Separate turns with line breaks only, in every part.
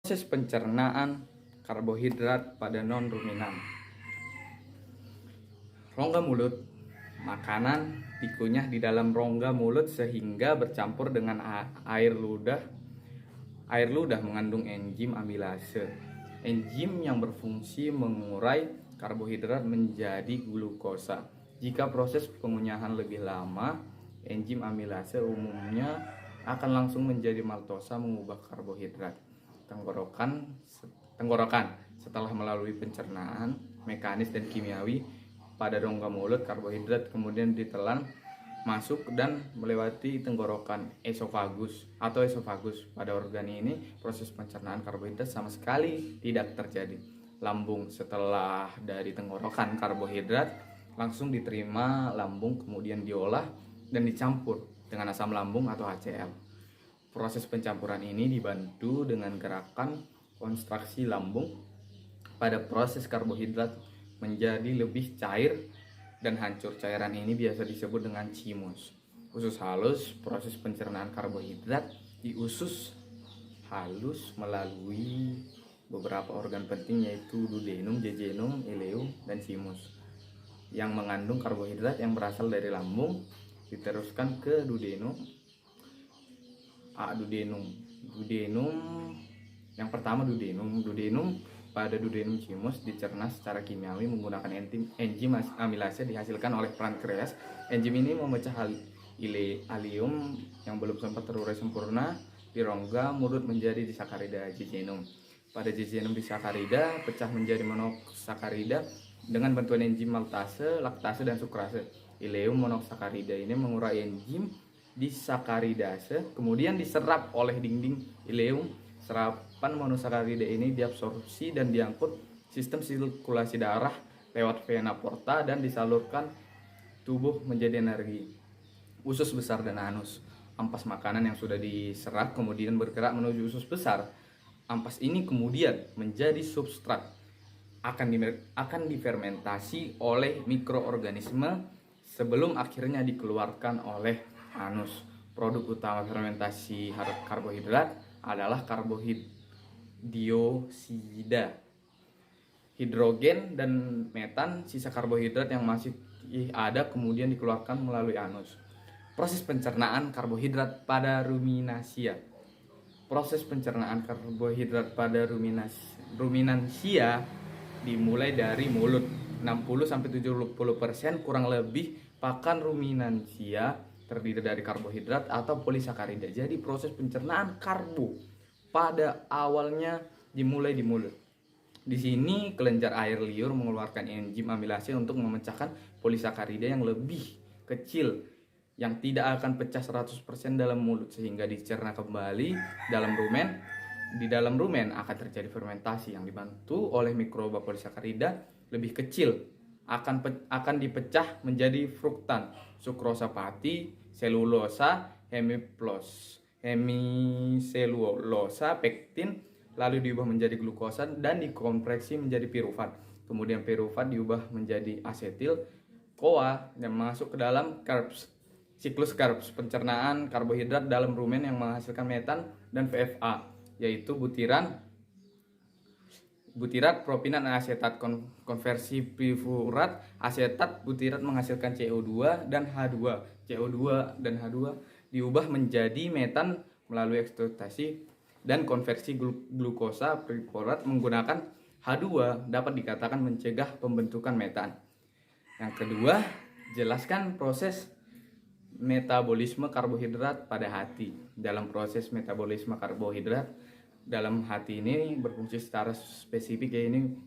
Proses pencernaan karbohidrat pada non-ruminan. Rongga mulut. Makanan dikunyah di dalam rongga mulut sehingga bercampur dengan air ludah. Air ludah mengandung enzim amilase. Enzim yang berfungsi mengurai karbohidrat menjadi glukosa. Jika proses pengunyahan lebih lama, enzim amilase umumnya akan langsung menjadi maltosa mengubah karbohidrat. Tenggorokan setelah melalui pencernaan mekanis dan kimiawi pada rongga mulut, karbohidrat kemudian ditelan masuk dan melewati tenggorokan esofagus. Pada organ ini proses pencernaan karbohidrat sama sekali tidak terjadi. Lambung, setelah dari tenggorokan karbohidrat langsung diterima lambung, kemudian diolah dan dicampur dengan asam lambung atau HCl. Proses pencampuran ini dibantu dengan gerakan kontraksi lambung pada proses karbohidrat menjadi lebih cair dan hancur. Cairan ini biasa disebut dengan chimus. Usus halus. Proses pencernaan karbohidrat di usus halus melalui beberapa organ penting yaitu duodenum, jejunum, ileum, dan thymus yang mengandung karbohidrat yang berasal dari lambung diteruskan ke duodenum. Yang pertama duodenum. Pada duodenum thymus dicerna secara kimiawi menggunakan enzim amilase dihasilkan oleh pankreas. Enzim ini memecah ileum yang belum sempat terurai sempurna di rongga mulut menjadi disakarida jejunum. Pada jejunum disakarida pecah menjadi monosakarida dengan bantuan enzim maltase, laktase, dan sukrase. Ileum monosakarida ini mengurai enzim disakaridase, kemudian diserap oleh dinding ileum. Serapan monosakarida ini diabsorpsi dan diangkut sistem sirkulasi darah lewat vena porta dan disalurkan tubuh menjadi energi. Usus besar dan anus. Ampas makanan yang sudah diserap kemudian bergerak menuju usus besar. Ampas ini kemudian menjadi substrat, akan difermentasi oleh mikroorganisme sebelum akhirnya dikeluarkan oleh anus. Produk utama fermentasi karbohidrat adalah karbodioksida, hidrogen, dan metan. Sisa karbohidrat yang masih ada kemudian dikeluarkan melalui anus. Proses pencernaan karbohidrat pada ruminasia. Proses pencernaan karbohidrat pada ruminansia dimulai dari mulut. 60-70% kurang lebih pakan ruminansia terdiri dari karbohidrat atau polisakarida. Jadi proses pencernaan karbo pada awalnya dimulai di mulut. Di sini kelenjar air liur mengeluarkan enzim amilase untuk memecahkan polisakarida yang lebih kecil yang tidak akan pecah 100% dalam mulut sehingga dicerna kembali dalam rumen. Di dalam rumen akan terjadi fermentasi yang dibantu oleh mikroba polisakarida lebih kecil akan dipecah menjadi fruktan, sukrosa pati, selulosa, hemiselulosa, pektin, lalu diubah menjadi glukosa dan dikonversi menjadi pirufat. Kemudian pirufat diubah menjadi asetil CoA dan masuk ke dalam Krebs. Siklus Krebs, pencernaan karbohidrat dalam rumen yang menghasilkan metan dan VFA, yaitu butirat, propinan, dan asetat. Konversi piruvat, asetat, butirat menghasilkan CO2 dan H2. CO2 dan H2 diubah menjadi metan melalui ekstraksi dan konversi glukosa. Piruvat menggunakan H2 dapat dikatakan mencegah pembentukan metan. Yang kedua, jelaskan proses metabolisme karbohidrat pada hati. Dalam proses metabolisme karbohidrat dalam hati ini berfungsi secara spesifik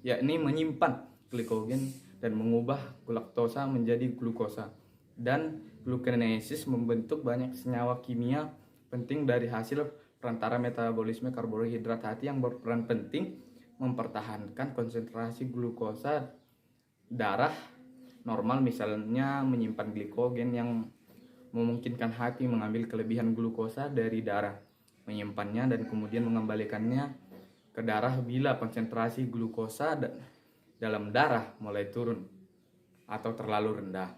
yakni menyimpan glikogen dan mengubah galaktosa menjadi glukosa. Dan gluconesis membentuk banyak senyawa kimia penting dari hasil perantara metabolisme karbohidrat hati yang berperan penting mempertahankan konsentrasi glukosa darah normal, misalnya menyimpan glikogen yang memungkinkan hati mengambil kelebihan glukosa dari darah, menyimpannya dan kemudian mengembalikannya ke darah bila konsentrasi glukosa dalam darah mulai turun atau terlalu rendah.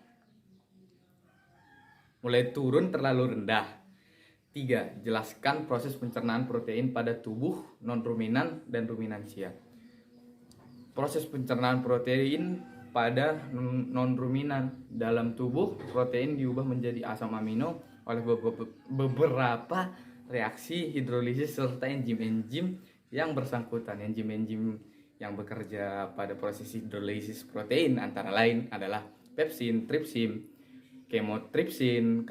3. Jelaskan proses pencernaan protein pada tubuh non-ruminan dan ruminansia. Proses pencernaan protein pada non-ruminan dalam tubuh, protein diubah menjadi asam amino oleh beberapa reaksi hidrolisis serta enzim-enzim yang bersangkutan. Enzim-enzim yang bekerja pada proses hidrolisis protein antara lain adalah pepsin, tripsin, kemotripsin,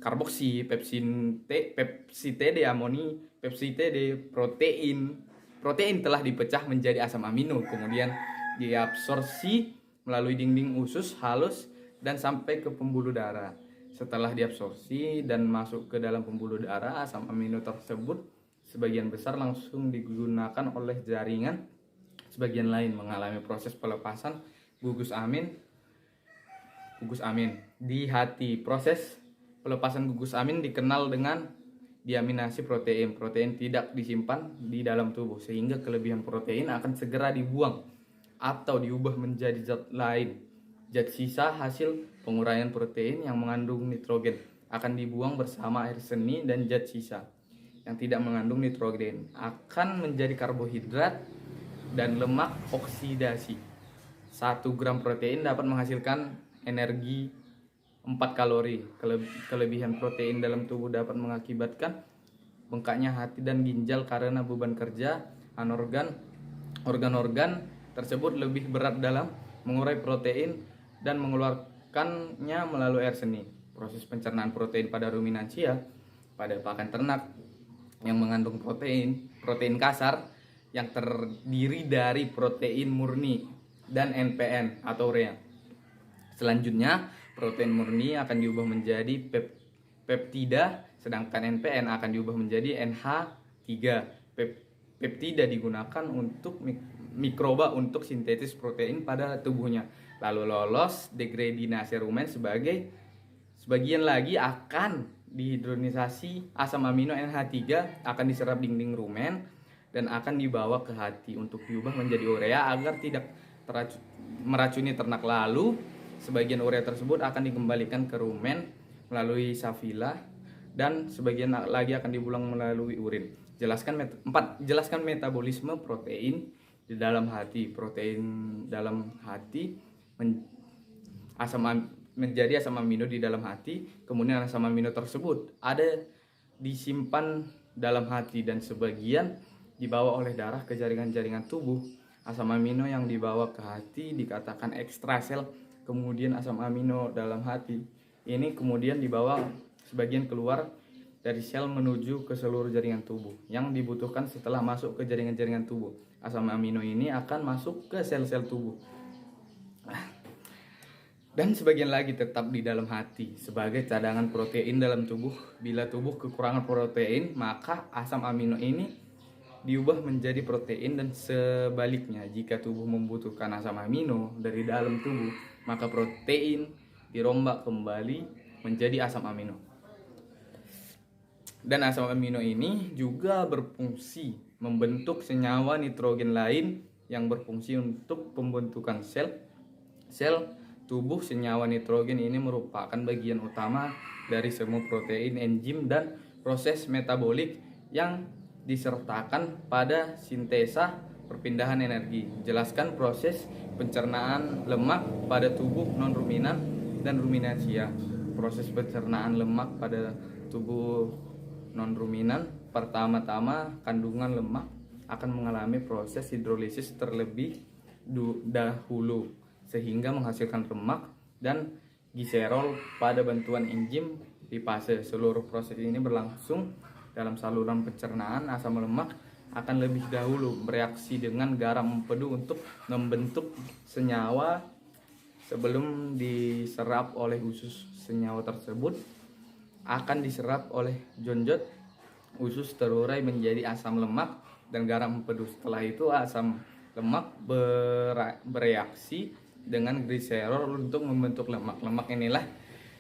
karboksi, pepsitide amoni, pepsitide protein. Protein telah dipecah menjadi asam amino, kemudian diabsorpsi melalui dinding usus halus dan sampai ke pembuluh darah. Setelah diabsorpsi dan masuk ke dalam pembuluh darah, asam amino tersebut sebagian besar langsung digunakan oleh jaringan, sebagian lain mengalami proses pelepasan gugus amin di hati. Proses pelepasan gugus amin dikenal dengan diaminasi protein. Protein tidak disimpan di dalam tubuh sehingga kelebihan protein akan segera dibuang atau diubah menjadi zat lain. Zat sisa hasil penguraian protein yang mengandung nitrogen akan dibuang bersama air seni, dan zat sisa yang tidak mengandung nitrogen akan menjadi karbohidrat dan lemak oksidasi. 1 gram protein dapat menghasilkan energi 4 kalori. Kelebihan protein dalam tubuh dapat mengakibatkan bengkaknya hati dan ginjal karena beban kerja organ-organ tersebut lebih berat dalam mengurai protein dan mengeluarkannya melalui air seni. Proses pencernaan protein pada ruminansia, pada pakan ternak yang mengandung protein kasar yang terdiri dari protein murni dan NPN atau urea. Selanjutnya, protein murni akan diubah menjadi peptida, sedangkan NPN akan diubah menjadi NH3. Peptida digunakan untuk mikroba untuk sintesis protein pada tubuhnya, lalu lolos degradasi rumen. Sebagian lagi akan dihidronisasi. Asam amino NH3 akan diserap dinding rumen dan akan dibawa ke hati untuk diubah menjadi urea agar tidak meracuni ternak. Lalu sebagian urea tersebut akan dikembalikan ke rumen melalui safila dan sebagian lagi akan dibuang melalui urin. 4. Jelaskan metabolisme protein di dalam hati. Protein dalam hati menjadi asam amino di dalam hati, kemudian asam amino tersebut ada disimpan dalam hati dan sebagian dibawa oleh darah ke jaringan-jaringan tubuh. Asam amino yang dibawa ke hati dikatakan ekstrasel. Kemudian asam amino dalam hati ini kemudian dibawa sebagian keluar dari sel menuju ke seluruh jaringan tubuh yang dibutuhkan. Setelah masuk ke jaringan-jaringan tubuh, asam amino ini akan masuk ke sel-sel tubuh dan sebagian lagi tetap di dalam hati sebagai cadangan protein dalam tubuh. Bila tubuh kekurangan protein, maka asam amino ini diubah menjadi protein dan sebaliknya. Jika tubuh membutuhkan asam amino dari dalam tubuh, maka protein dirombak kembali menjadi asam amino. Dan asam amino ini juga berfungsi membentuk senyawa nitrogen lain yang berfungsi untuk pembentukan sel tubuh. Senyawa nitrogen ini merupakan bagian utama dari semua protein, enzim, dan proses metabolik yang disertakan pada sintesa perpindahan energi. Jelaskan proses pencernaan lemak pada tubuh non-ruminan dan ruminansia. Proses pencernaan lemak pada tubuh non-ruminan, pertama-tama kandungan lemak akan mengalami proses hidrolisis terlebih dahulu sehingga menghasilkan lemak dan gliserol pada bantuan enzim lipase. Seluruh proses ini berlangsung dalam saluran pencernaan. Asam lemak akan lebih dahulu bereaksi dengan garam empedu untuk membentuk senyawa sebelum diserap oleh usus. Senyawa tersebut akan diserap oleh jonjot usus, terurai menjadi asam lemak dan garam empedu. Setelah itu asam lemak bereaksi dengan gliserol untuk membentuk lemak. Lemak inilah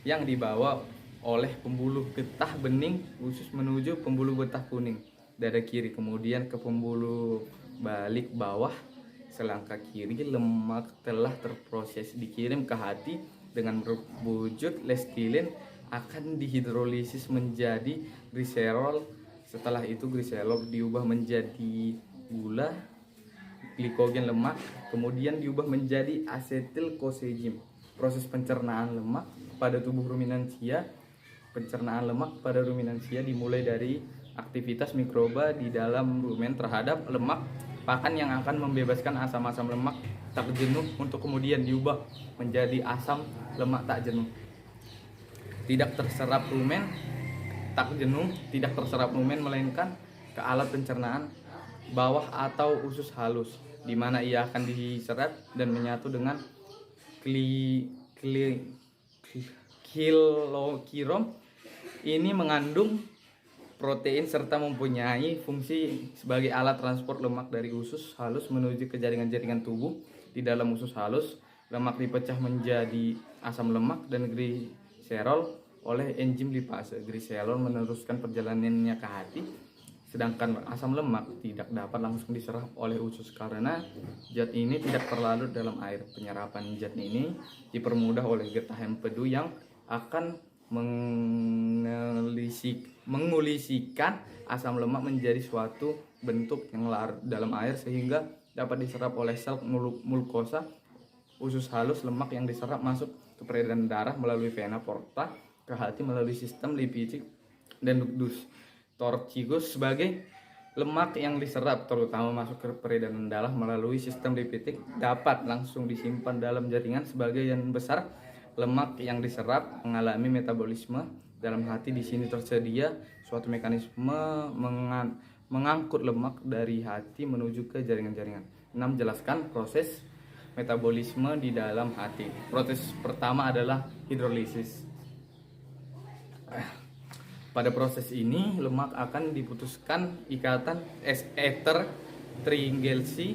yang dibawa oleh pembuluh getah bening usus menuju pembuluh getah kuning dada kiri, kemudian ke pembuluh balik bawah selangkah kiri. Lemak telah terproses dikirim ke hati dengan berwujud lestilin akan dihidrolisis menjadi gliserol. Setelah itu gliserol diubah menjadi gula, glikogen lemak, kemudian diubah menjadi asetilkosegim. Proses pencernaan lemak pada tubuh ruminansia. Pencernaan lemak pada ruminansia dimulai dari aktivitas mikroba di dalam rumen terhadap lemak pakan yang akan membebaskan asam-asam lemak tak jenuh untuk kemudian diubah menjadi asam lemak tak jenuh. Tidak terserap rumen tak jenuh, tidak terserap rumen melainkan ke alat pencernaan bawah atau usus halus, di mana ia akan diserap dan menyatu dengan kilokirom. Ini mengandung protein serta mempunyai fungsi sebagai alat transport lemak dari usus halus menuju ke jaringan-jaringan tubuh. Di dalam usus halus, lemak dipecah menjadi asam lemak dan gliserol oleh enzim lipase. Gliserol meneruskan perjalanannya ke hati, sedangkan asam lemak tidak dapat langsung diserap oleh usus karena zat ini tidak terlarut dalam air. Penyerapan zat ini dipermudah oleh getah empedu yang akan mengulisikan asam lemak menjadi suatu bentuk yang larut dalam air sehingga dapat diserap oleh sel mukosa usus halus. Lemak yang diserap masuk ke peredaran darah melalui vena porta ke hati melalui sistem lipidik dan ductus tortuosus. Sebagai lemak yang diserap terutama masuk ke peredaran darah melalui sistem lipidik dapat langsung disimpan dalam jaringan. Sebagian besar lemak yang diserap mengalami metabolisme dalam hati. Di sini tersedia suatu mekanisme mengangkut lemak dari hati menuju ke jaringan-jaringan. 6. Jelaskan proses metabolisme di dalam hati. Proses pertama adalah hidrolisis. Pada proses ini lemak akan diputuskan ikatan ester, triglisi,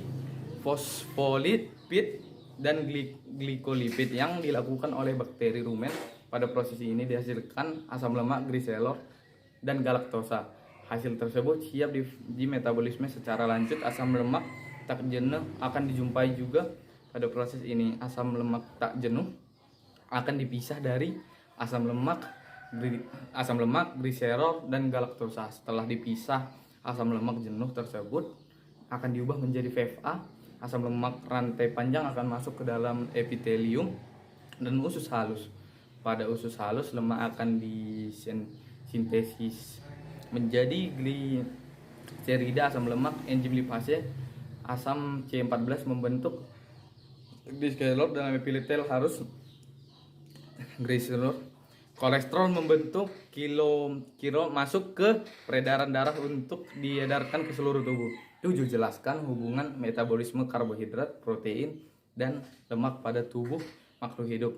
fosfolipid, dan glikolipid yang dilakukan oleh bakteri rumen. Pada proses ini dihasilkan asam lemak, gliserol, dan galaktosa. Hasil tersebut siap di metabolisme secara lanjut. Asam lemak tak jenuh akan dijumpai juga pada proses ini. Asam lemak tak jenuh akan dipisah dari asam lemak, gliserol, dan galaktosa. Setelah dipisah, asam lemak jenuh tersebut akan diubah menjadi VFA. Asam lemak rantai panjang akan masuk ke dalam epitelium dan usus halus. Pada usus halus, lemak akan disintesis menjadi gliserida asam lemak. Enzim lipase asam C14 membentuk gliserol dalam epitelium halus. Kolesterol membentuk kilo masuk ke peredaran darah untuk diedarkan ke seluruh tubuh. 7. Jelaskan hubungan metabolisme karbohidrat, protein, dan lemak pada tubuh makhluk hidup.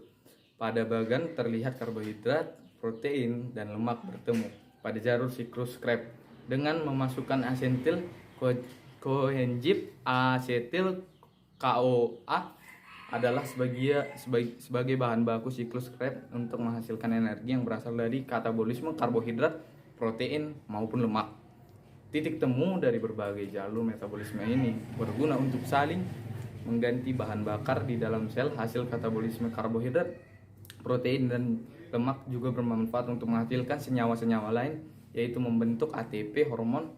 Pada bagan terlihat karbohidrat, protein, dan lemak bertemu pada jalur siklus Krebs dengan memasukkan asetil koenzim asetil CoA adalah sebagai bahan baku siklus Krebs untuk menghasilkan energi yang berasal dari katabolisme karbohidrat, protein, maupun lemak. Titik temu dari berbagai jalur metabolisme ini berguna untuk saling mengganti bahan bakar di dalam sel. Hasil katabolisme karbohidrat, protein, dan lemak juga bermanfaat untuk menghasilkan senyawa-senyawa lain, yaitu membentuk ATP, hormon,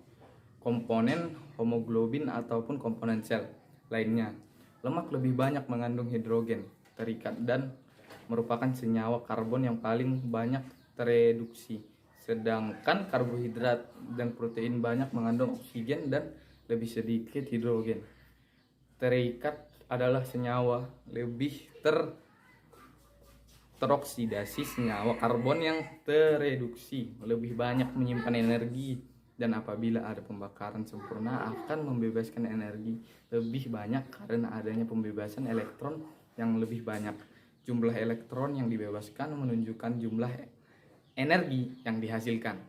komponen hemoglobin, ataupun komponen sel lainnya. Lemak lebih banyak mengandung hidrogen terikat dan merupakan senyawa karbon yang paling banyak tereduksi. Sedangkan karbohidrat dan protein banyak mengandung oksigen dan lebih sedikit hidrogen. Terikat adalah senyawa lebih teroksidasi. Senyawa karbon yang tereduksi lebih banyak menyimpan energi, dan apabila ada pembakaran sempurna akan membebaskan energi lebih banyak karena adanya pembebasan elektron yang lebih banyak. Jumlah elektron yang dibebaskan menunjukkan jumlah energi yang dihasilkan.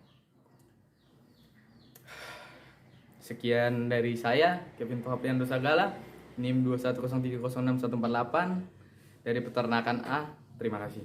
Sekian dari saya, Kevin Tohapiando Sagala, NIM 210306148 dari Peternakan A. Terima kasih.